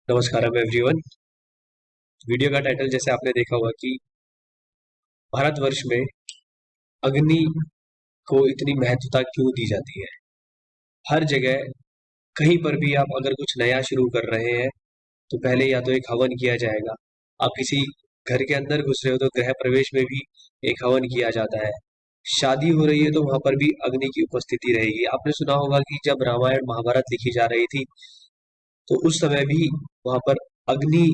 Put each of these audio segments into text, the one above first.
नमस्कार everyone. Video का title जैसे आपने देखा होगा कि भारतवर्ष में अग्नि को इतनी महत्वता क्यों दी जाती है। हर जगह कहीं पर भी आप अगर कुछ नया शुरू कर रहे हैं तो पहले या तो एक हवन किया जाएगा। आप किसी घर के अंदर घुस रहे हो तो गृह प्रवेश में भी एक हवन किया जाता है। शादी हो रही है तो वहां पर भी अग्नि की उपस्थिति रहेगी। आपने सुना होगा कि जब रामायण महाभारत लिखी जा रही थी तो उस समय भी वहां पर अग्नि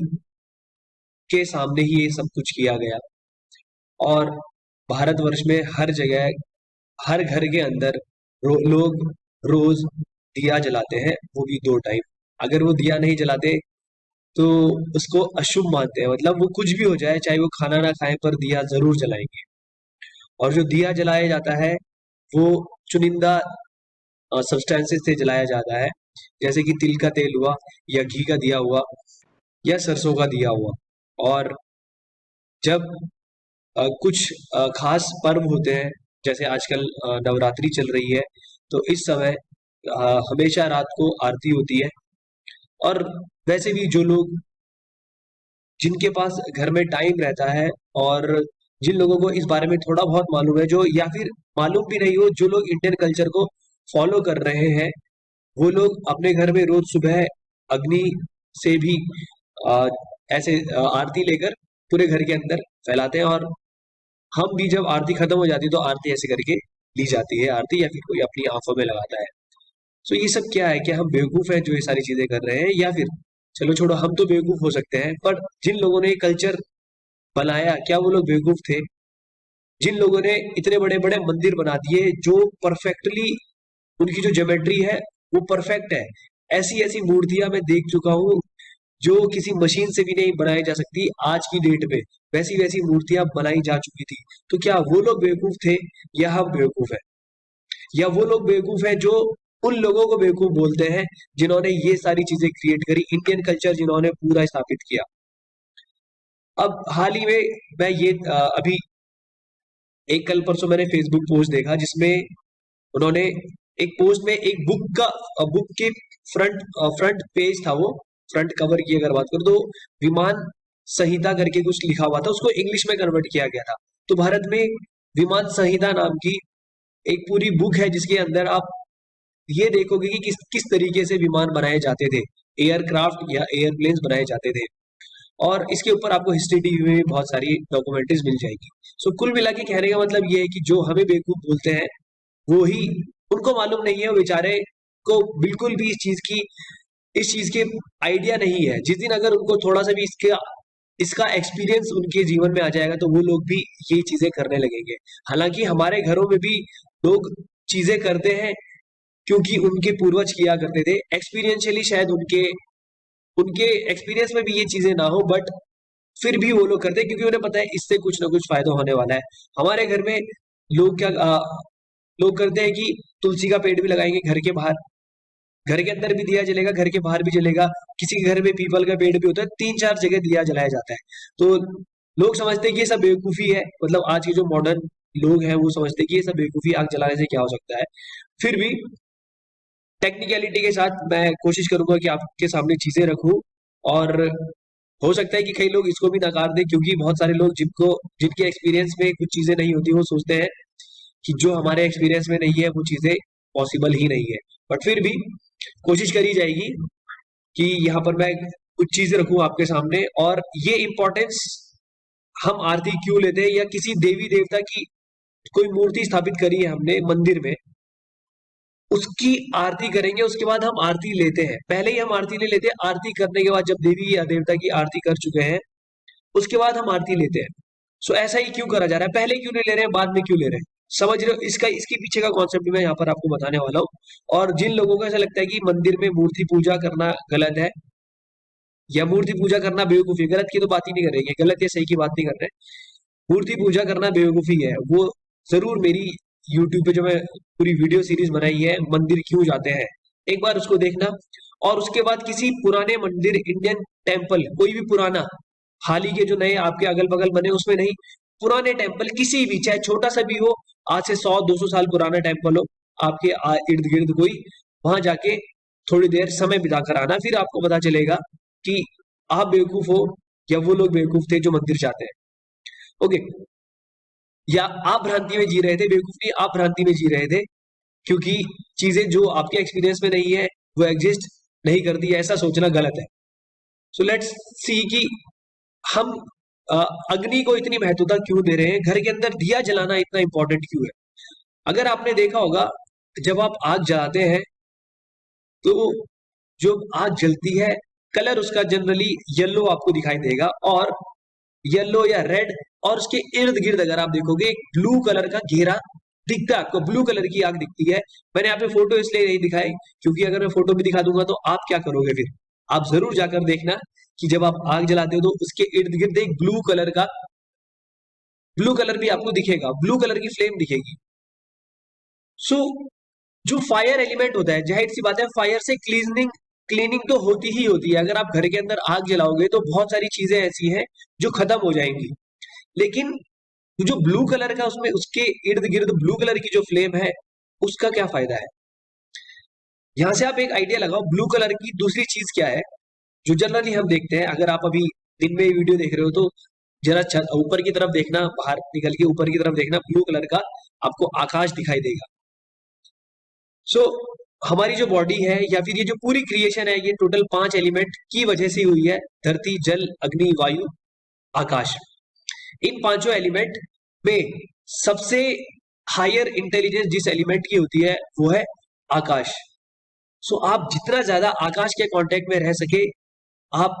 के सामने ही ये सब कुछ किया गया। और भारतवर्ष में हर जगह हर घर के अंदर लोग रोज दिया जलाते हैं, वो भी 2 टाइम। अगर वो दिया नहीं जलाते तो उसको अशुभ मानते हैं, मतलब वो कुछ भी हो जाए, चाहे वो खाना ना खाएं पर दिया जरूर जलाएंगे। और जो दिया जलाया जाता है वो चुनिंदा सब्सटेंसेस से जलाया जाता है, जैसे कि तिल का तेल हुआ या घी का दिया हुआ या सरसों का दिया हुआ। और जब कुछ खास पर्व होते हैं, जैसे आजकल नवरात्रि चल रही है, तो इस समय हमेशा रात को आरती होती है। और वैसे भी जो लोग जिनके पास घर में टाइम रहता है और जिन लोगों को इस बारे में थोड़ा बहुत मालूम है, जो या फिर मालूम भी नहीं हो, जो लोग इंडियन कल्चर को फॉलो कर रहे हैं, वो लोग अपने घर में रोज सुबह अग्नि से भी अ, ऐसे आरती लेकर पूरे घर के अंदर फैलाते हैं। और हम भी जब आरती खत्म हो जाती है तो आरती ऐसे करके ली जाती है आरती, या फिर कोई अपनी आंखों में लगाता है। तो ये सब क्या है, कि हम बेवकूफ हैं जो ये सारी चीजें कर रहे हैं, या फिर चलो छोड़ो, हम तो बेवकूफ हो सकते हैं पर जिन लोगों ने कल्चर बनाया क्या वो लोग बेवकूफ थे? जिन लोगों ने इतने बड़े बड़े मंदिर बना दिए जो परफेक्टली, उनकी जो ज्योमेट्री है वो परफेक्ट है। ऐसी ऐसी मूर्तियां मैं देख चुका हूँ जो किसी मशीन से भी नहीं बनाई जा सकती आज की डेट में। वैसी वैसी मूर्तियां बनाई जा चुकी थी। तो क्या वो लोग बेवकूफ थे या हम बेवकूफ है? या वो लोग बेवकूफ है जो उन लोगों को बेवकूफ बोलते हैं जिन्होंने ये सारी चीजें क्रिएट करी, इंडियन कल्चर जिन्होंने पूरा स्थापित किया। अब हाल ही में मैं ये अभी एक कल परसों मैंने फेसबुक पोस्ट देखा जिसमें उन्होंने एक पोस्ट में एक बुक के फ्रंट पेज था, वो फ्रंट कवर की अगर बात करूं तो विमान संहिता करके कुछ लिखा हुआ था, उसको इंग्लिश में कन्वर्ट किया गया था। तो भारत में विमान संहिता नाम की एक पूरी बुक है जिसके अंदर आप ये देखोगे कि किस किस तरीके से विमान बनाए जाते थे, एयरक्राफ्ट या एयरप्लेन्स बनाए जाते थे। और इसके ऊपर आपको हिस्ट्री टीवी में भी बहुत सारी डॉक्यूमेंट्रीज मिल जाएगी। सो कुल मिला के कहने का मतलब ये है कि जो हमें बेवकूफ बोलते हैं वो ही, उनको मालूम नहीं है, वो बेचारे को बिल्कुल भी इस चीज के आइडिया नहीं है। जिस दिन अगर उनको थोड़ा सा भी इसका इसका एक्सपीरियंस उनके जीवन में आ जाएगा तो वो लोग भी ये चीजें करने लगेंगे। हालांकि हमारे घरों में भी लोग चीजें करते हैं क्योंकि उनके पूर्वज किया करते थे। एक्सपीरियंशियली शायद उनके उनके एक्सपीरियंस में भी ये चीजें ना हो, बट फिर भी वो लोग करते हैं क्योंकि उन्हें पता है इससे कुछ ना कुछ फायदा होने वाला है। हमारे घर में लोग क्या लोग करते हैं कि तुलसी का पेड़ भी लगाएंगे घर के बाहर, घर के अंदर भी दिया जलेगा, घर के बाहर भी जलेगा। किसी के घर में पीपल का पेड़ भी होता है, 3-4 जगह दिया जलाया जाता है। तो लोग समझते हैं कि ये सब बेवकूफी है, मतलब आज के जो मॉडर्न लोग हैं वो समझते हैं कि ये सब बेवकूफी, आग जलाने से क्या हो सकता है। फिर भी टेक्निकलिटी के साथ मैं कोशिश करूंगा कि आपके सामने चीजें रखूं। और हो सकता है कि कई लोग इसको भी नकार दें, क्योंकि बहुत सारे लोग जिनके एक्सपीरियंस में कुछ चीजें नहीं होती वो सोचते हैं कि जो हमारे एक्सपीरियंस में नहीं है वो चीजें पॉसिबल ही नहीं है। बट फिर भी कोशिश करी जाएगी कि यहाँ पर मैं कुछ चीजें रखूं आपके सामने। और ये इम्पोर्टेंस, हम आरती क्यों लेते हैं या किसी देवी देवता की कोई मूर्ति स्थापित करी है हमने मंदिर में, उसकी आरती करेंगे, उसके बाद हम आरती लेते हैं। पहले ही हम आरती ले लेते हैं, आरती करने के बाद जब देवी या देवता की आरती कर चुके हैं उसके बाद हम आरती लेते हैं। सो ऐसा ही क्यों करा जा रहा है? पहले क्यों नहीं ले रहे हैं, बाद में क्यों ले रहे हैं? समझ रहे हो? इसके पीछे का कॉन्सेप्ट भी मैं यहाँ पर आपको बताने वाला हूँ। और जिन लोगों को ऐसा लगता है कि मंदिर में मूर्ति पूजा करना गलत है या मूर्ति पूजा करना बेवकूफी है, गलत की तो बात ही नहीं कर रहे हैं, गलत या सही की बात नहीं कर रहे हैं, मूर्ति पूजा करना बेवकूफी है, वो जरूर मेरी यूट्यूब पे जो मैं पूरी वीडियो सीरीज बनाई है मंदिर क्यों जाते हैं, एक बार उसको देखना। और उसके बाद किसी पुराने मंदिर, इंडियन टेम्पल, कोई भी पुराना, हाल ही के जो नए आपके अगल बगल बने उसमें नहीं, पुराने टेम्पल किसी भी, चाहे छोटा सा भी हो, आज से 100-200 साल पुराना टेम्पल हो, आपके इर्द गिर्द कोई, वहां जाके थोड़ी देर समय बिता कर आना, फिर आपको पता चलेगा कि आप बेवकूफ हो या वो लोग बेवकूफ थे जो मंदिर जाते हैं। ओके, या आप भ्रांति में जी रहे थे, बेवकूफ नहीं, आप भ्रांति में जी रहे थे, क्योंकि चीजें जो आपके एक्सपीरियंस में नहीं है वो एग्जिस्ट नहीं करती है, ऐसा सोचना गलत है। सो लेट्स सी कि हम अ, अग्नि को इतनी महत्वता क्यों दे रहे हैं, घर के अंदर दिया जलाना इतना इंपॉर्टेंट क्यों है। अगर आपने देखा होगा, जब आप आग जलाते हैं तो जो आग जलती है, कलर उसका जनरली येलो आपको दिखाई देगा, और येलो या रेड, और उसके इर्द गिर्द अगर आप देखोगे एक ब्लू कलर का घेरा दिखता है आपको, ब्लू कलर की आग दिखती है। मैंने यहाँ पे फोटो इसलिए नहीं दिखाई क्योंकि अगर मैं फोटो भी दिखा दूंगा तो आप क्या करोगे, फिर आप जरूर जाकर देखना कि जब आप आग जलाते हो तो उसके इर्द गिर्द एक ब्लू कलर भी आपको दिखेगा, ब्लू कलर की फ्लेम दिखेगी। सो जो फायर एलिमेंट होता है, जाहिर सी बात है फायर से क्लीनिंग तो होती ही होती है। अगर आप घर के अंदर आग जलाओगे तो बहुत सारी चीजें ऐसी हैं जो खत्म हो जाएंगी, लेकिन जो ब्लू कलर का उसमें उसके इर्द गिर्द ब्लू कलर की जो फ्लेम है, उसका क्या फायदा है। यहां से आप एक आइडिया लगाओ, ब्लू कलर की दूसरी चीज क्या है जो जनरली हम देखते हैं। अगर आप अभी दिन में वीडियो देख रहे हो तो जरा ऊपर की तरफ देखना, बाहर निकल के ऊपर की तरफ देखना, ब्लू कलर का आपको आकाश दिखाई देगा। सो हमारी जो बॉडी है या फिर ये जो पूरी क्रिएशन है, ये टोटल 5 एलिमेंट की वजह से हुई है, धरती, जल, अग्नि, वायु, आकाश। इन पांचों एलिमेंट में सबसे हायर इंटेलिजेंस जिस एलिमेंट की होती है वो है आकाश। सो आप जितना ज्यादा आकाश के कांटेक्ट में रह सके, आप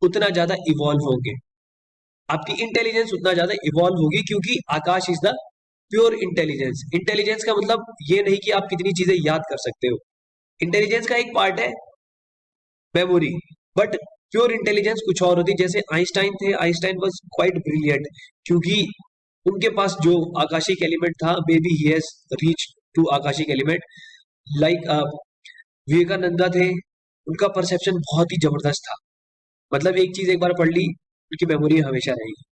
उतना ज्यादा इवॉल्व होंगे, आपकी इंटेलिजेंस उतना ज्यादा इवॉल्व होगी, क्योंकि akash is the pure intelligence. Intelligence का मतलब ये नहीं कि आप कितनी चीजें याद कर सकते हो, इंटेलिजेंस का एक पार्ट है मेमोरी, बट प्योर इंटेलिजेंस कुछ और होती है। जैसे आइंस्टाइन थे, आइंस्टाइन वाज क्वाइट ब्रिलियंट, क्योंकि उनके पास जो आकाशिक एलिमेंट था, maybe he has reach to आकाशिक एलिमेंट। लाइक विवेकानंदा थे, उनका परसेप्शन बहुत ही जबरदस्त था, मतलब एक चीज एक बार पढ़ ली उनकी मेमोरी हमेशा रहेगी।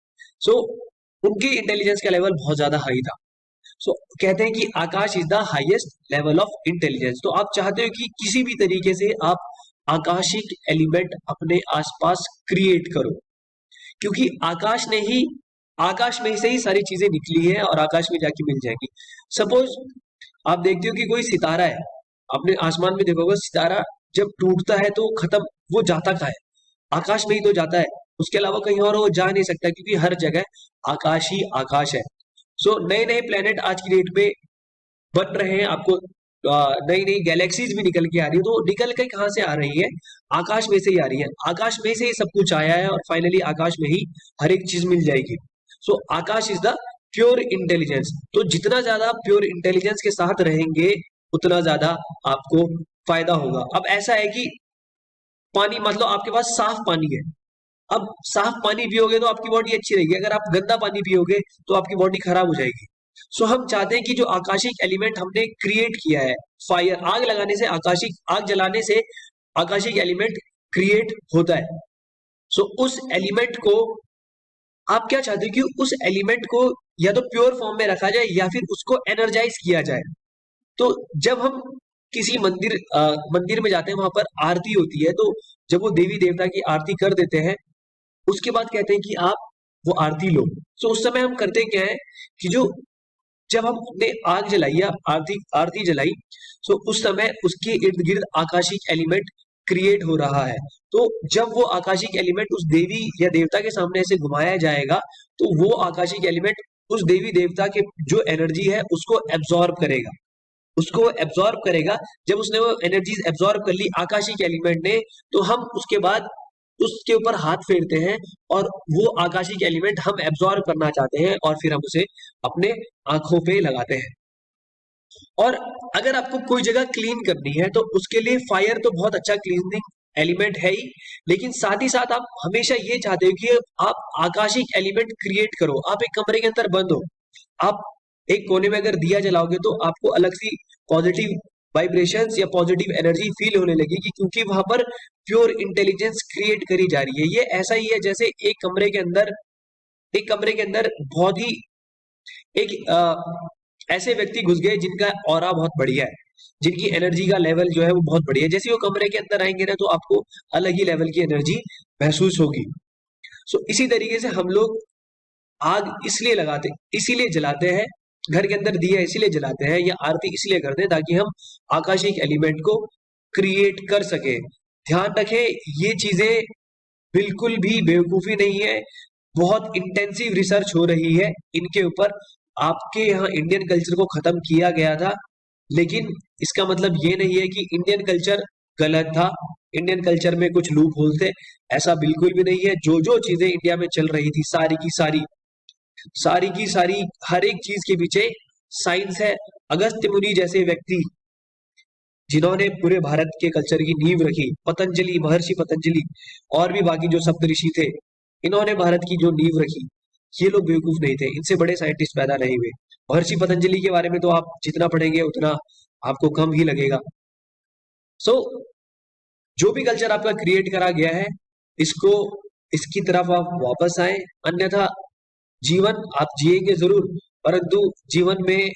सो उनके इंटेलिजेंस का लेवल बहुत ज्यादा हाई था। सो कहते हैं कि akash is the highest level of intelligence. तो आप चाहते हो कि किसी भी तरीके से आप आकाशिक एलिमेंट अपने आसपास क्रिएट करो, क्योंकि आकाश में से ही सारी चीजें निकली है और आकाश में जाके मिल जाएगी। सपोज आप देखते हो कि कोई सितारा है, आपने आसमान में देखा होगा, सितारा जब टूटता है तो खत्म, वो जाता कहाँ है, आकाश में ही तो जाता है, उसके अलावा कहीं और वो जा नहीं सकता, क्योंकि हर जगह आकाश ही आकाश है। सो नए नए प्लेनेट आज की डेट में बन रहे हैं, आपको नई नई गैलेक्सीज भी निकल के आ रही है, तो निकल के कहाँ से आ रही है, आकाश में से ही आ रही है, आकाश में से ही सब कुछ आया है और फाइनली आकाश में ही हर एक चीज मिल जाएगी। सो आकाश इज द प्योर इंटेलिजेंस। तो जितना ज्यादा प्योर इंटेलिजेंस के साथ रहेंगे उतना ज्यादा आपको फायदा होगा। अब ऐसा है कि पानी, मतलब आपके पास साफ पानी है, अब साफ पानी पियोगे तो आपकी बॉडी अच्छी रहेगी, अगर आप गंदा पानी पियोगे तो आपकी बॉडी खराब हो जाएगी। सो हम चाहते हैं कि जो आकाशिक एलिमेंट हमने क्रिएट किया है, फायर, आग लगाने से, आग जलाने से आकाशिक एलिमेंट क्रिएट होता है। सो उस एलिमेंट को आप क्या चाहते हो कि उस एलिमेंट को या तो प्योर फॉर्म में रखा जाए या फिर उसको एनर्जाइज किया जाए। तो जब हम किसी मंदिर में जाते हैं, वहां पर आरती होती है, तो जब वो देवी देवता की आरती कर देते हैं, उसके बाद कहते हैं कि आप वो आरती लो। तो उस समय हम करते क्या है कि जब हमने आग जलाई या आरती जलाई, तो उस समय उसके इर्द गिर्द आकाशिक एलिमेंट क्रिएट हो रहा है। तो जब वो आकाशिक एलिमेंट उस देवी या देवता के सामने से घुमाया जाएगा, तो वो आकाशिक एलिमेंट उस देवी देवता के जो एनर्जी है उसको एब्जॉर्ब करेगा। जब उसने वो एनर्जी एब्जॉर्ब कर ली आकाशिक एलिमेंट ने, तो हम उसके बाद उसके ऊपर हाथ फेरते हैं और वो आकाशिक एलिमेंट हम एब्जॉर्ब करना चाहते हैं और फिर हम उसे अपने आंखों पे लगाते हैं। और अगर आपको कोई जगह क्लीन करनी है तो उसके लिए फायर तो बहुत अच्छा क्लीनिंग एलिमेंट है ही, लेकिन साथ ही साथ आप हमेशा ये चाहते हो कि आप आकाशिक एलिमेंट क्रिएट करो। आप एक कमरे के अंदर बंद हो, आप एक कोने में अगर दिया जलाओगे तो आपको अलग सी पॉजिटिव वाइब्रेशंस या पॉजिटिव एनर्जी फील होने लगेगी, क्योंकि वहां पर प्योर इंटेलिजेंस क्रिएट करी जा रही है। ये ऐसा ही है जैसे एक कमरे के अंदर बहुत ही एक ऐसे व्यक्ति घुस गए जिनका ऑरा बहुत बढ़िया है, जिनकी एनर्जी का लेवल जो है वो बहुत बढ़िया है। जैसे वो कमरे के अंदर आएंगे ना तो आपको अलग ही लेवल की एनर्जी महसूस होगी। सो इसी तरीके से हम लोग आग इसलिए लगाते, इसीलिए जलाते हैं, घर के अंदर दिया इसीलिए जलाते हैं या आरती इसलिए करते हैं ताकि हम आकाशिक एलिमेंट को क्रिएट कर सके। ध्यान रखें, ये चीजें बिल्कुल भी बेवकूफी नहीं है, बहुत इंटेंसिव रिसर्च हो रही है इनके ऊपर। आपके यहाँ इंडियन कल्चर को खत्म किया गया था, लेकिन इसका मतलब ये नहीं है कि इंडियन कल्चर गलत था, इंडियन कल्चर में कुछ लूप होल थे, ऐसा बिल्कुल भी नहीं है। जो जो चीजें इंडिया में चल रही थी सारी की सारी, सारी की सारी, हर एक चीज के पीछे साइंस है। अगस्त्य मुनि जैसे व्यक्ति जिन्होंने पूरे भारत के कल्चर की नींव रखी, पतंजलि, महर्षि पतंजलि और भी बाकी जो सप्त ऋषि थे, इन्होंने भारत की जो नींव रखी, ये लोग बेवकूफ नहीं थे, इनसे बड़े साइंटिस्ट पैदा नहीं हुए। महर्षि पतंजलि के बारे में तो आप जितना पढ़ेंगे उतना आपको कम ही लगेगा। सो जो भी कल्चर आपका क्रिएट करा गया है, इसको, इसकी तरफ आप वापस आए, अन्यथा जीवन आप जिएंगे जरूर, परंतु जीवन में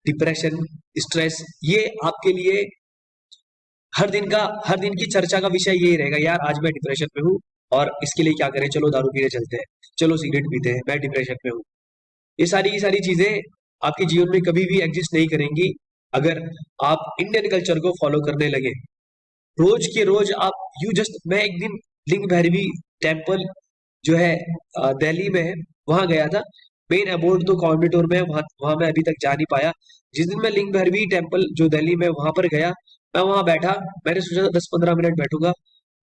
डिप्रेशन, स्ट्रेस, ये आपके लिए हर दिन की चर्चा का विषय यही रहेगा, यार आज मैं डिप्रेशन में हूँ और इसके लिए क्या करें, चलो दारू पीने चलते हैं, चलो सिगरेट पीते हैं, मैं डिप्रेशन में हूँ। ये सारी की सारी चीजें आपके जीवन में कभी भी एग्जिस्ट नहीं करेंगी अगर आप इंडियन कल्चर को फॉलो करने लगे। रोज के रोज आप यू जस्ट, मैं एक दिन लिंग भैरवी टेम्पल जो है दिल्ली में है, वहां गया था। मेन अबोर्ड तो कोयम्बटूर में है, वहां मैं अभी तक जा नहीं पाया। जिस दिन मैं लिंग भैरवी टेम्पल जो दिल्ली में वहां पर गया, मैं वहां बैठा, मैंने सोचा 10-15 मिनट बैठूंगा,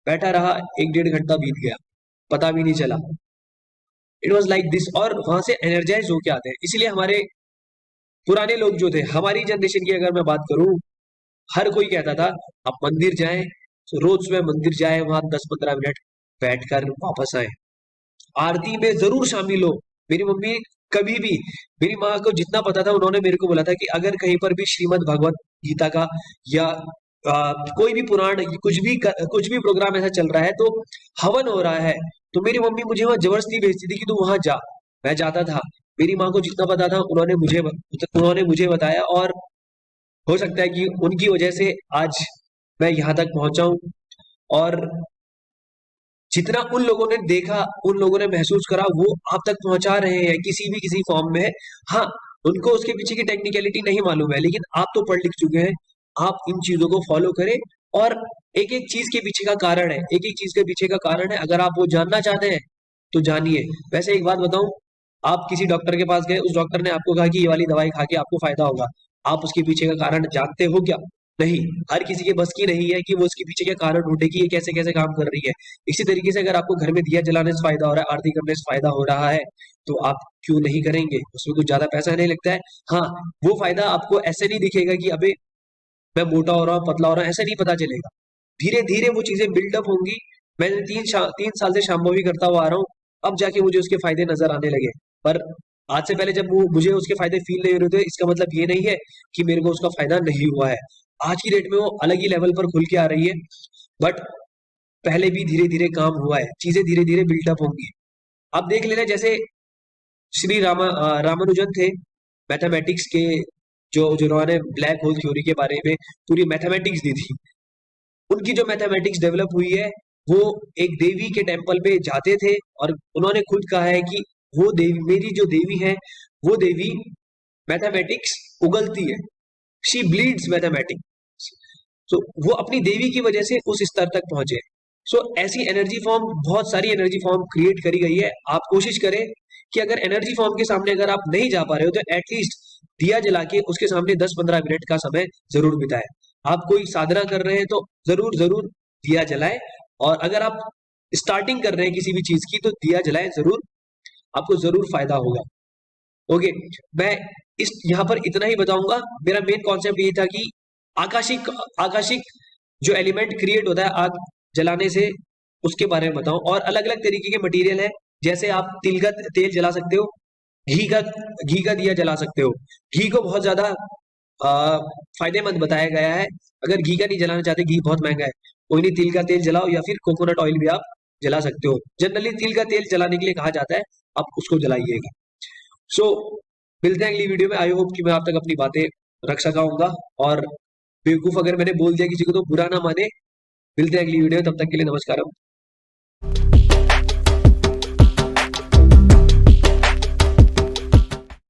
बैठा रहा, 1-1.5 घंटा बीत गया, पता भी नहीं चला। It was like this. और वहां से एनर्जाइज होके आते हैं। इसलिए हमारे पुराने लोग जो थे, हमारी जनरेशन की अगर मैं बात करूं, हर कोई कहता था आप मंदिर जाएं, तो रोज सुबह मंदिर जाएं, वहां 10-15 मिनट बैठकर वापस आए, आरती में जरूर शामिल हो। मेरी मम्मी कभी भी, मेरी माँ को जितना पता था उन्होंने मेरे को बोला था कि अगर कहीं पर भी श्रीमद् भगवत गीता का या कोई भी पुराण, कुछ भी प्रोग्राम ऐसा चल रहा है, तो हवन हो रहा है, तो मेरी मम्मी मुझे वहां जबरदस्ती भेजती थी कि तू वहां जा। मैं जाता था। मेरी माँ को जितना पता था उन्होंने मुझे बताया, और हो सकता है कि उनकी वजह से आज मैं यहाँ तक पहुंचा हूँ। और जितना उन लोगों ने देखा, उन लोगों ने महसूस करा, वो आप तक पहुंचा रहे हैं किसी फॉर्म में। हाँ, उनको उसके पीछे की टेक्निकलिटी नहीं मालूम है, लेकिन आप तो पढ़ लिख चुके हैं, आप इन चीजों को फॉलो करें। और एक एक चीज के पीछे का कारण है, एक एक चीज के पीछे का कारण है, अगर आप वो जानना चाहते हैं तो जानिए। वैसे एक बात बताऊं, आप किसी डॉक्टर के पास गए, उस डॉक्टर ने आपको कहा कि ये वाली दवाई खा के आपको फायदा होगा, आप उसके पीछे का कारण जानते हो क्या? नहीं। हर किसी के बस की नहीं है कि वो उसके पीछे के कारण ढूंढे कि ये कैसे कैसे काम कर रही है। इसी तरीके से अगर आपको घर में दिया जलाने से फायदा हो रहा है, आरती करने से फायदा हो रहा है, तो आप क्यों नहीं करेंगे? उसमें कुछ ज्यादा पैसा नहीं लगता है। हाँ, वो फायदा आपको ऐसे नहीं दिखेगा कि अबे मैं मोटा हो रहा हूँ, पतला हो रहा हूँ, ऐसा नहीं पता चलेगा। धीरे धीरे वो चीजें बिल्डअप होंगी। मैं 3 साल से शाम्भवी करता हुआ आ रहा हूँ, अब जाके मुझे उसके फायदे नजर आने लगे। पर आज से पहले जब मुझे उसके फायदे फील नहीं हो रहे थे, इसका मतलब ये नहीं है कि मेरे को उसका फायदा नहीं हुआ है। आज की डेट में वो अलग ही लेवल पर खुल के आ रही है, बट पहले भी धीरे धीरे काम हुआ है, चीजें धीरे धीरे बिल्डअप होंगी। आप देख लेना, जैसे श्री रामानुजन थे, मैथमेटिक्स के, जो जिन्होंने ब्लैक होल थ्योरी के बारे में पूरी मैथमेटिक्स दी थी। उनकी जो मैथमेटिक्स डेवलप हुई है, वो एक देवी के टेम्पल पे जाते थे, और उन्होंने खुद कहा है कि वो देवी, मेरी जो देवी है, वो देवी मैथमेटिक्स उगलती है, शी ब्लीड्स मैथमेटिक्स। सो वो अपनी देवी की वजह से उस स्तर तक पहुंचे। सो ऐसी एनर्जी फॉर्म, बहुत सारी एनर्जी फॉर्म क्रिएट करी गई है। आप कोशिश करें कि अगर एनर्जी फॉर्म के सामने अगर आप नहीं जा पा रहे हो, तो एटलीस्ट दिया जला के उसके सामने 10-15 मिनट का समय जरूर बिताएं। आप कोई साधना कर रहे हैं तो जरूर जरूर दिया जलाएं, और अगर आप स्टार्टिंग कर रहे हैं किसी भी चीज की, तो दिया जलाएं जरूर, आपको जरूर फायदा होगा। ओके, मैं इस यहाँ पर इतना ही बताऊंगा। मेरा मेन कॉन्सेप्ट ये था कि आकाशिक आकाशिक जो एलिमेंट क्रिएट होता है आग जलाने से, उसके बारे में बताऊं। और अलग अलग तरीके के मटेरियल है, जैसे आप तिल का तेल जला सकते हो, घी का दिया जला सकते हो। घी को बहुत ज्यादा फायदेमंद बताया गया है। अगर घी का नहीं जलाना चाहते, घी बहुत महंगा है, कोई नहीं, तिल का तेल जलाओ, या फिर कोकोनट ऑयल भी आप जला सकते हो। जनरली तिल का तेल जलाने के लिए कहा जाता है, आप उसको जलाइएगा। सो मिलते हैं अगली वीडियो में। आई होप कि मैं आप तक अपनी बातें रख सका हूंगा, और बेवकूफ अगर मैंने बोल दिया किसी को तो बुरा ना माने। मिलते हैं अगली वीडियो में, तब तक के लिए नमस्कार।